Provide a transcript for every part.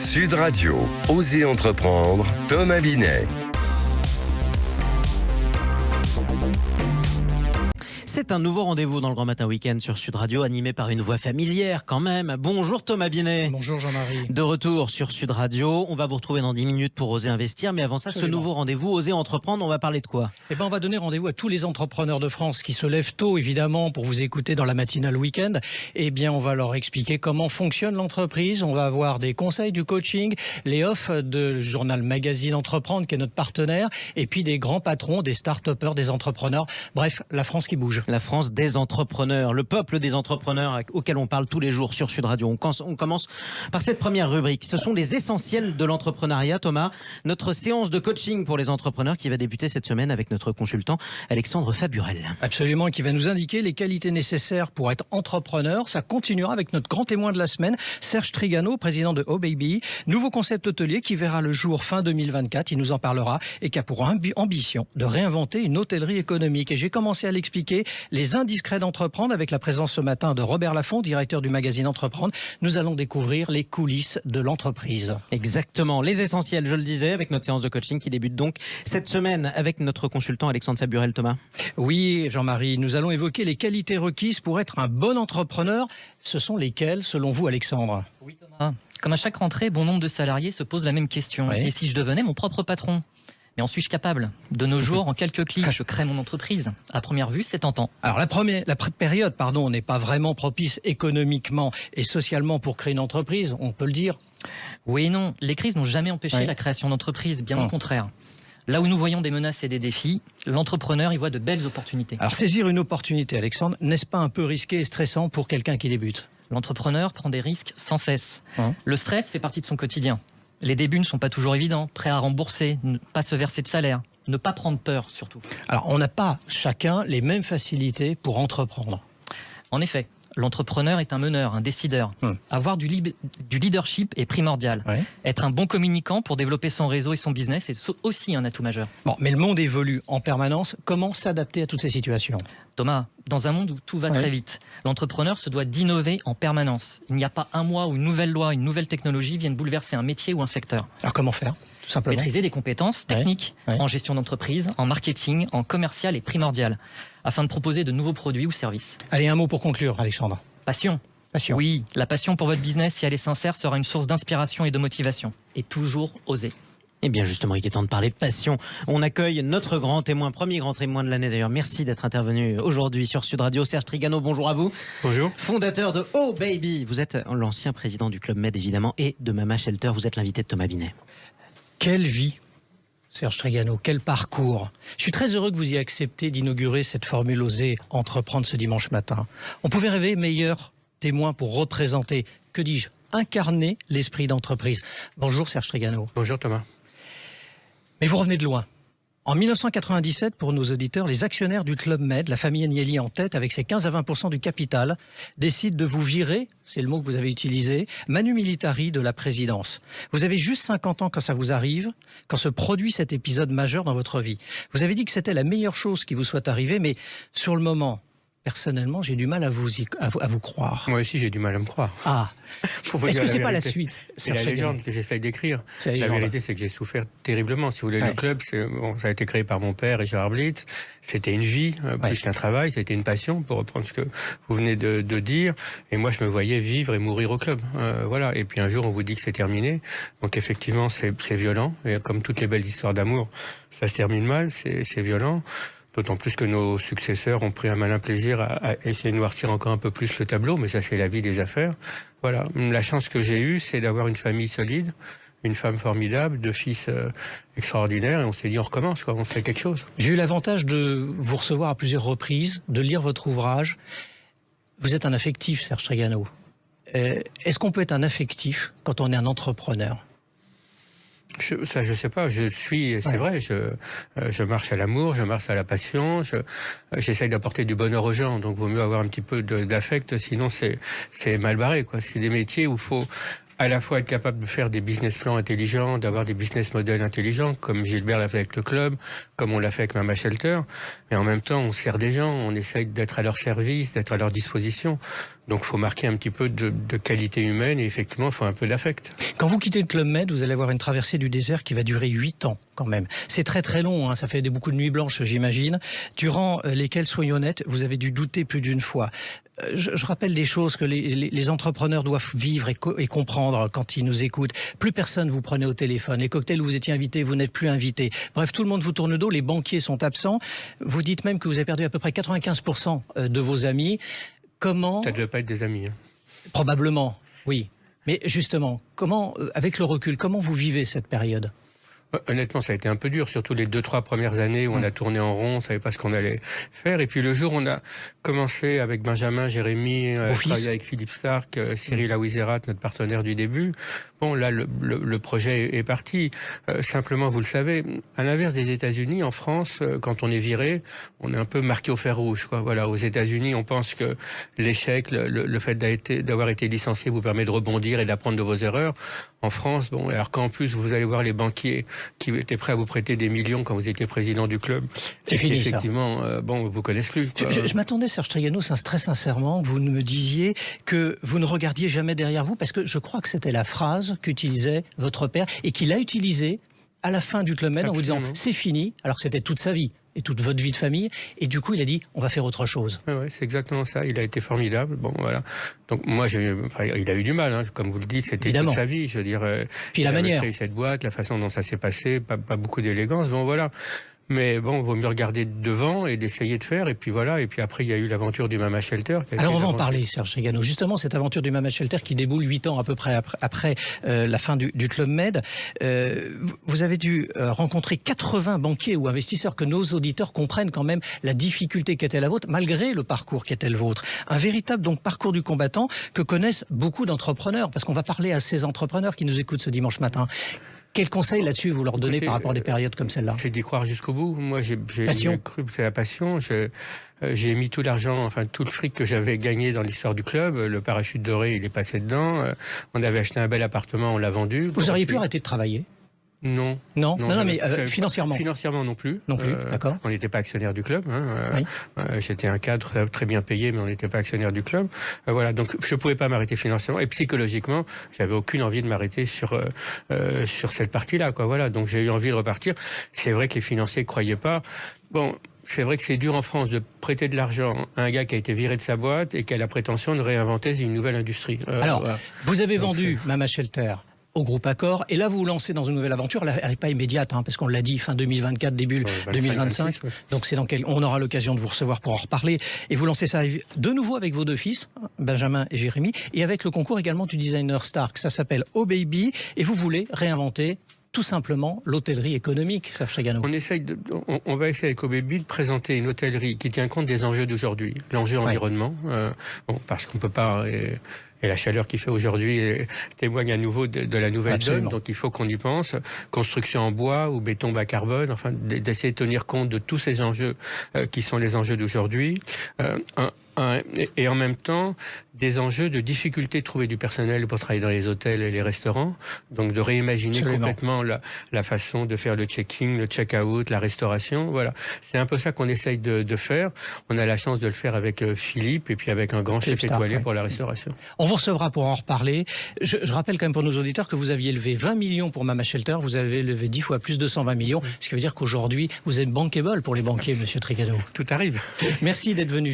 Sud Radio, Osez entreprendre, Thomas Binet. C'est un nouveau rendez-vous dans le Grand Matin Week-end sur Sud Radio, animé par une voix familière quand même. Bonjour Thomas Binet. Bonjour Jean-Marie. De retour sur Sud Radio. On va vous retrouver dans 10 minutes pour Oser investir. Mais avant ça, Absolument. Ce nouveau rendez-vous, Oser entreprendre, on va parler de quoi ? Eh ben, on va donner rendez-vous à tous les entrepreneurs de France qui se lèvent tôt, évidemment, pour vous écouter dans la matinale week-end. Eh bien, on va leur expliquer comment fonctionne l'entreprise. On va avoir des conseils, du coaching, les offres de journal Magazine Entreprendre, qui est notre partenaire, et puis des grands patrons, des start-upers, des entrepreneurs. Bref, la France qui bouge. La France des entrepreneurs, le peuple des entrepreneurs auquel on parle tous les jours sur Sud Radio. On commence par cette première rubrique. Ce sont les essentiels de l'entrepreneuriat, Thomas. Notre séance de coaching pour les entrepreneurs qui va débuter cette semaine avec notre consultant Alexandre Faburel. Absolument, qui va nous indiquer les qualités nécessaires pour être entrepreneur. Ça continuera avec notre grand témoin de la semaine, Serge Trigano, président de Oh Baby. Nouveau concept hôtelier qui verra le jour fin 2024. Il nous en parlera et qui a pour ambition de réinventer une hôtellerie économique. Et j'ai commencé à l'expliquer, les indiscrets d'entreprendre, avec la présence ce matin de Robert Laffont, directeur du magazine Entreprendre. Nous allons découvrir les coulisses de l'entreprise. Exactement, les essentiels, je le disais, avec notre séance de coaching qui débute donc cette semaine avec notre consultant Alexandre Faburel. Thomas. Oui, Jean-Marie, nous allons évoquer les qualités requises pour être un bon entrepreneur. Ce sont lesquelles, selon vous, Alexandre ? Oui, Thomas. Comme à chaque rentrée, bon nombre de salariés se posent la même question. Oui. Et si je devenais mon propre patron ? Mais en suis-je capable ? De nos jours, en quelques clics, je crée mon entreprise. À première vue, c'est tentant. Alors la période n'est pas vraiment propice économiquement et socialement pour créer une entreprise, on peut le dire. Oui et non, les crises n'ont jamais empêché la création d'entreprises, bien au contraire. Là où nous voyons des menaces et des défis, l'entrepreneur y voit de belles opportunités. Alors saisir une opportunité, Alexandre, n'est-ce pas un peu risqué et stressant pour quelqu'un qui débute ? L'entrepreneur prend des risques sans cesse. Le stress fait partie de son quotidien. Les débuts ne sont pas toujours évidents, prêt à rembourser, ne pas se verser de salaire, ne pas prendre peur surtout. Alors on n'a pas chacun les mêmes facilités pour entreprendre. En effet, l'entrepreneur est un meneur, un décideur. Avoir du leadership est primordial. Être un bon communicant pour développer son réseau et son business est aussi un atout majeur. Bon, mais le monde évolue en permanence. Comment s'adapter à toutes ces situations ? Thomas, dans un monde où tout va très vite, l'entrepreneur se doit d'innover en permanence. Il n'y a pas un mois où une nouvelle loi, une nouvelle technologie viennent bouleverser un métier ou un secteur. Alors comment faire ? Tout simplement. Maîtriser des compétences techniques en gestion d'entreprise, en marketing, en commercial est primordial, afin de proposer de nouveaux produits ou services. Allez, un mot pour conclure, Alexandre. Passion. Oui, la passion pour votre business, si elle est sincère, sera une source d'inspiration et de motivation. Et toujours oser. Eh bien justement, il est temps de parler de passion. On accueille notre grand témoin, premier grand témoin de l'année d'ailleurs. Merci d'être intervenu aujourd'hui sur Sud Radio. Serge Trigano, bonjour à vous. Bonjour. Fondateur de Oh Baby. Vous êtes l'ancien président du Club Med évidemment et de Mama Shelter. Vous êtes l'invité de Thomas Binet. Quelle vie, Serge Trigano, quel parcours. Je suis très heureux que vous ayez accepté d'inaugurer cette formule Oser entreprendre ce dimanche matin. On pouvait rêver meilleur témoin pour représenter, que dis-je, incarner l'esprit d'entreprise. Bonjour Serge Trigano. Bonjour Thomas. Mais vous revenez de loin. En 1997, pour nos auditeurs, les actionnaires du Club Med, la famille Agnelli en tête avec ses 15 à 20% du capital, décident de vous virer, c'est le mot que vous avez utilisé, manu militari de la présidence. Vous avez juste 50 ans quand ça vous arrive, quand se produit cet épisode majeur dans votre vie. Vous avez dit que c'était la meilleure chose qui vous soit arrivée, mais sur le moment, personnellement, j'ai du mal à vous croire. Moi aussi, j'ai du mal à me croire. Ah, est-ce que c'est pas la suite ? C'est la légende que j'essaye d'écrire. La vérité, c'est que j'ai souffert terriblement. Si vous voulez, le club, ça a été créé par mon père et Gérard Blitz. C'était une vie, plus qu'un travail. C'était une passion, pour reprendre ce que vous venez de dire. Et moi, je me voyais vivre et mourir au club. Voilà. Et puis un jour, on vous dit que c'est terminé. Donc effectivement, c'est violent. Et comme toutes les belles histoires d'amour, ça se termine mal. C'est violent. D'autant plus que nos successeurs ont pris un malin plaisir à essayer de noircir encore un peu plus le tableau, mais ça c'est la vie des affaires. Voilà, la chance que j'ai eue, c'est d'avoir une famille solide, une femme formidable, 2 fils extraordinaires, et on s'est dit on recommence, on fait quelque chose. J'ai eu l'avantage de vous recevoir à plusieurs reprises, de lire votre ouvrage. Vous êtes un affectif, Serge Trigano. Est-ce qu'on peut être un affectif quand on est un entrepreneur ? Je sais pas, je suis, c'est vrai, je marche à l'amour, je marche à la passion, j'essaye d'apporter du bonheur aux gens, donc vaut mieux avoir un petit peu d'affect, sinon c'est mal barré, quoi. C'est des métiers où faut à la fois être capable de faire des business plans intelligents, d'avoir des business models intelligents, comme Gilbert l'a fait avec le club, comme on l'a fait avec Mama Shelter. Mais en même temps, on sert des gens, on essaye d'être à leur service, d'être à leur disposition. Donc, il faut marquer un petit peu de qualité humaine et effectivement, il faut un peu d'affect. Quand vous quittez le Club Med, vous allez avoir une traversée du désert qui va durer 8 ans quand même. C'est très très long, hein, ça fait beaucoup de nuits blanches, j'imagine, durant lesquelles, soyons honnêtes, vous avez dû douter plus d'une fois. Je rappelle des choses que les entrepreneurs doivent vivre et comprendre quand ils nous écoutent. Plus personne vous prenait au téléphone. Les cocktails où vous étiez invité, vous n'êtes plus invité. Bref, tout le monde vous tourne le dos, les banquiers sont absents. Vous dites même que vous avez perdu à peu près 95% de vos amis. Comment... Ça ne doit pas être des amis. Hein. Probablement, oui. Mais justement, comment, avec le recul, comment vous vivez cette période ? Honnêtement, ça a été un peu dur, surtout les 2-3 premières années où on a tourné en rond, on savait pas ce qu'on allait faire. Et puis le jour où on a commencé avec Benjamin, Jérémy, travailler avec Philippe Stark, Cyril Aouizerat, notre partenaire du début, bon là le projet est parti. Simplement, vous le savez, à l'inverse des États-Unis, en France, quand on est viré, on est un peu marqué au fer rouge, quoi. Voilà, aux États-Unis, on pense que l'échec, le fait d'avoir été licencié vous permet de rebondir et d'apprendre de vos erreurs. En France, bon, alors qu'en plus vous allez voir les banquiers qui étaient prêts à vous prêter des millions quand vous étiez président du club. C'est fini, effectivement, ça. Bon, vous connaissez plus. Je m'attendais, Serge Trigano, très sincèrement, que vous me disiez que vous ne regardiez jamais derrière vous, parce que je crois que c'était la phrase qu'utilisait votre père et qu'il a utilisée à la fin du Club Med en vous disant c'est fini, alors que c'était toute sa vie et toute votre vie de famille, et du coup il a dit on va faire autre chose. Ouais, c'est exactement ça, il a été formidable, bon voilà. Donc moi, il a eu du mal, hein. Comme vous le dites, c'était toute sa vie, je veux dire. Puis la manière. Créé cette boîte, la façon dont ça s'est passé, pas beaucoup d'élégance, bon voilà. Mais bon, il vaut mieux regarder devant et d'essayer de faire. Et puis voilà. Et puis après, il y a eu l'aventure du Mama Shelter. Alors on va en parler, Serge Trigano. Justement, cette aventure du Mama Shelter qui déboule 8 ans à peu près après la fin du Club Med. Vous avez dû rencontrer 80 banquiers ou investisseurs, que nos auditeurs comprennent quand même la difficulté qu'était la vôtre, malgré le parcours qui était le vôtre. Un véritable donc parcours du combattant que connaissent beaucoup d'entrepreneurs. Parce qu'on va parler à ces entrepreneurs qui nous écoutent ce dimanche matin. Quel conseil là-dessus vous leur donnez par rapport à des périodes comme celle-là ? C'est d'y croire jusqu'au bout. Moi, j'ai cru que c'est la passion. J'ai mis tout l'argent, enfin tout le fric que j'avais gagné dans l'histoire du club. Le parachute doré, il est passé dedans. On avait acheté un bel appartement, on l'a vendu. Vous auriez pu arrêter de travailler ? Non. Non, mais financièrement. Financièrement non plus. Non plus, d'accord. On n'était pas actionnaire du club. Hein. Oui. J'étais un cadre très bien payé, mais on n'était pas actionnaire du club. Voilà, donc je pouvais pas m'arrêter financièrement. Et psychologiquement, j'avais aucune envie de m'arrêter sur cette partie-là, quoi. Voilà, donc j'ai eu envie de repartir. C'est vrai que les financiers ne croyaient pas. Bon. C'est vrai que c'est dur en France de prêter de l'argent à un gars qui a été viré de sa boîte et qui a la prétention de réinventer une nouvelle industrie. Alors, voilà. Vous avez vendu Mama Shelter au groupe Accor, et là vous vous lancez dans une nouvelle aventure. Elle n'est pas immédiate, hein, parce qu'on l'a dit, fin 2024, début 2025. 26, ouais. Donc c'est on aura l'occasion de vous recevoir pour en reparler. Et vous lancez ça de nouveau avec vos deux fils, Benjamin et Jérémy, et avec le concours également du designer Stark. Ça s'appelle Oh Baby, et vous voulez réinventer tout simplement l'hôtellerie économique, Serge Trigano. On va essayer avec Oh Baby de présenter une hôtellerie qui tient compte des enjeux d'aujourd'hui, l'enjeu environnement, parce qu'on peut pas. Et la chaleur qu'il fait aujourd'hui témoigne à nouveau de la nouvelle donne. Donc il faut qu'on y pense. Construction en bois ou béton bas carbone, enfin d'essayer de tenir compte de tous ces enjeux qui sont les enjeux d'aujourd'hui. Et en même temps, des enjeux de difficulté de trouver du personnel pour travailler dans les hôtels et les restaurants. Donc de réimaginer complètement la façon de faire le check-in, le check-out, la restauration. Voilà. C'est un peu ça qu'on essaye de faire. On a la chance de le faire avec Philippe et puis avec un grand chef étoilé pour la restauration. On vous recevra pour en reparler. Je rappelle quand même pour nos auditeurs que vous aviez levé 20 millions pour Mama Shelter. Vous avez levé 10 fois plus, 220 millions. Ce qui veut dire qu'aujourd'hui, vous êtes bankable pour les banquiers, Monsieur Trigano. Tout arrive. Merci d'être venu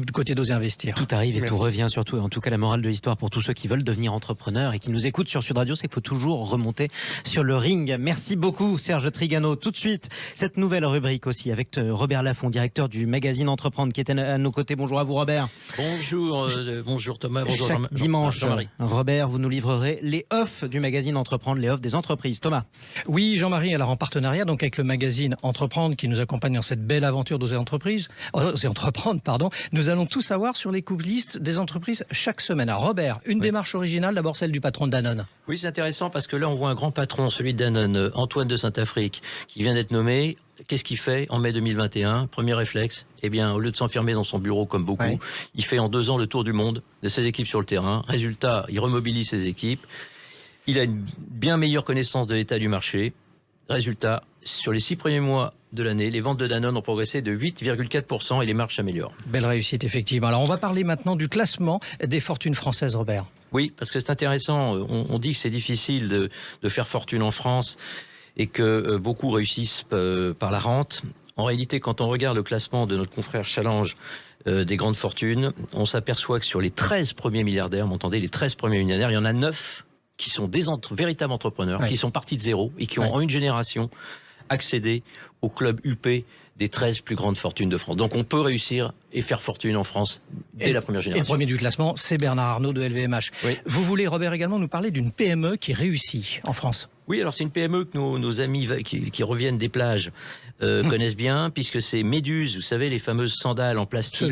du côté d'Oser Investir. Tout arrive et tout revient surtout. En tout cas, la morale de l'histoire pour tous ceux qui veulent devenir entrepreneurs et qui nous écoutent sur Sud Radio, c'est qu'il faut toujours remonter sur le ring. Merci beaucoup, Serge Trigano. Tout de suite, cette nouvelle rubrique aussi avec Robert Laffont, directeur du magazine Entreprendre, qui est à nos côtés. Bonjour à vous, Robert. Bonjour Thomas. Bonjour Chaque dimanche, Robert, vous nous livrerez les offs du magazine Entreprendre, les offs des entreprises. Thomas. Oui, Jean-Marie, alors en partenariat donc avec le magazine Entreprendre qui nous accompagne dans cette belle aventure d'Oser Entreprendre, nous allons tout savoir sur les coulisses des entreprises chaque semaine. Alors Robert, une démarche originale, d'abord celle du patron de Danone. Oui, c'est intéressant parce que là on voit un grand patron, celui de Danone, Antoine de Saint-Afrique, qui vient d'être nommé. Qu'est-ce qu'il fait en mai 2021 ? Premier réflexe, eh bien, au lieu de s'enfermer dans son bureau comme beaucoup, il fait en 2 ans le tour du monde de ses équipes sur le terrain. Résultat, il remobilise ses équipes Il a une bien meilleure connaissance de l'état du marché. Résultat, sur les 6 premiers mois de l'année, les ventes de Danone ont progressé de 8,4% et les marges s'améliorent. Belle réussite, effectivement. Alors, on va parler maintenant du classement des fortunes françaises, Robert. Oui, parce que c'est intéressant. On dit que c'est difficile de faire fortune en France et que beaucoup réussissent par la rente. En réalité, quand on regarde le classement de notre confrère Challenge des grandes fortunes, on s'aperçoit que sur les 13 premiers milliardaires, vous entendez, les 13 premiers milliardaires, il y en a 9 qui sont des véritables entrepreneurs, qui sont partis de zéro et qui ont en une génération accédé au club UP des 13 plus grandes fortunes de France. Donc on peut réussir et faire fortune en France dès la première génération. Et premier du classement, c'est Bernard Arnault de LVMH. Oui. Vous voulez, Robert, également nous parler d'une PME qui réussit en France? Oui, alors c'est une PME que nos amis qui reviennent des plages connaissent bien, puisque c'est Méduse, vous savez, les fameuses sandales en plastique,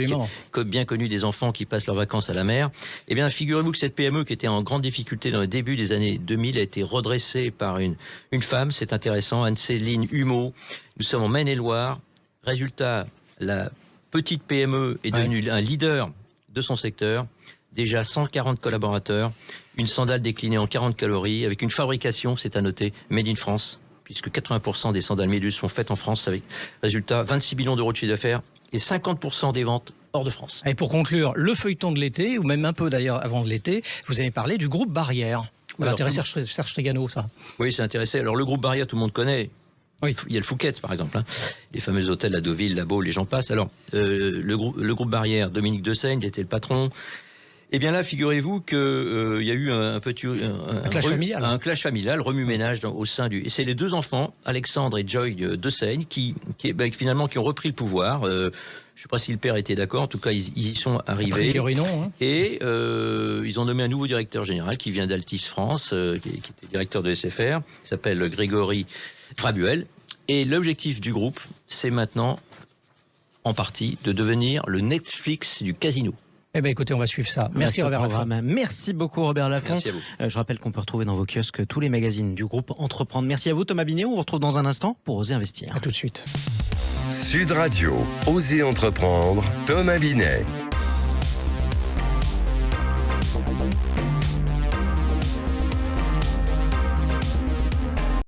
bien connues des enfants qui passent leurs vacances à la mer. Eh bien, figurez-vous que cette PME, qui était en grande difficulté dans le début des années 2000, a été redressée par une femme, c'est intéressant, Anne-Céline Humeau. Nous sommes en Maine-et-Loire. Résultat, la petite PME est devenue un leader de son secteur. Déjà 140 collaborateurs, une sandale déclinée en 40 calories, avec une fabrication, c'est à noter, made in France, puisque 80% des sandales Méduse sont faites en France, avec résultat 26 millions d'euros de chiffre d'affaires et 50% des ventes hors de France. Et pour conclure, le feuilleton de l'été, ou même un peu d'ailleurs avant de l'été, vous avez parlé du groupe Barrière. Ça intéresse Serge Trégano, ça. Oui, c'est intéressé. Alors le groupe Barrière, tout le monde connaît. Oui. Il y a le Fouquet's, par exemple, les fameux hôtels à Deauville, La Baule, les gens passent. Alors, le groupe Barrière, Dominique Dessaigne, il était le patron. Eh bien là, figurez-vous qu'il y a eu un clash familial, remue-ménage au sein du... Et c'est les deux enfants, Alexandre et Joy Dessaigne, qui finalement qui ont repris le pouvoir. Je ne sais pas si le père était d'accord, en tout cas, ils y sont arrivés. Et ils ont nommé un nouveau directeur général qui vient d'Altis France, qui était directeur de SFR, qui s'appelle Grégory Rabuel. Et l'objectif du groupe, c'est maintenant, en partie, de devenir le Netflix du casino. Eh bien, écoutez, on va suivre ça. Merci Robert Laffont. Merci beaucoup Robert Laffont. Merci à vous. Je rappelle qu'on peut retrouver dans vos kiosques tous les magazines du groupe Entreprendre. Merci à vous Thomas Binet. On vous retrouve dans un instant pour Oser Investir. À tout de suite. Sud Radio, Oser Entreprendre, Thomas Binet.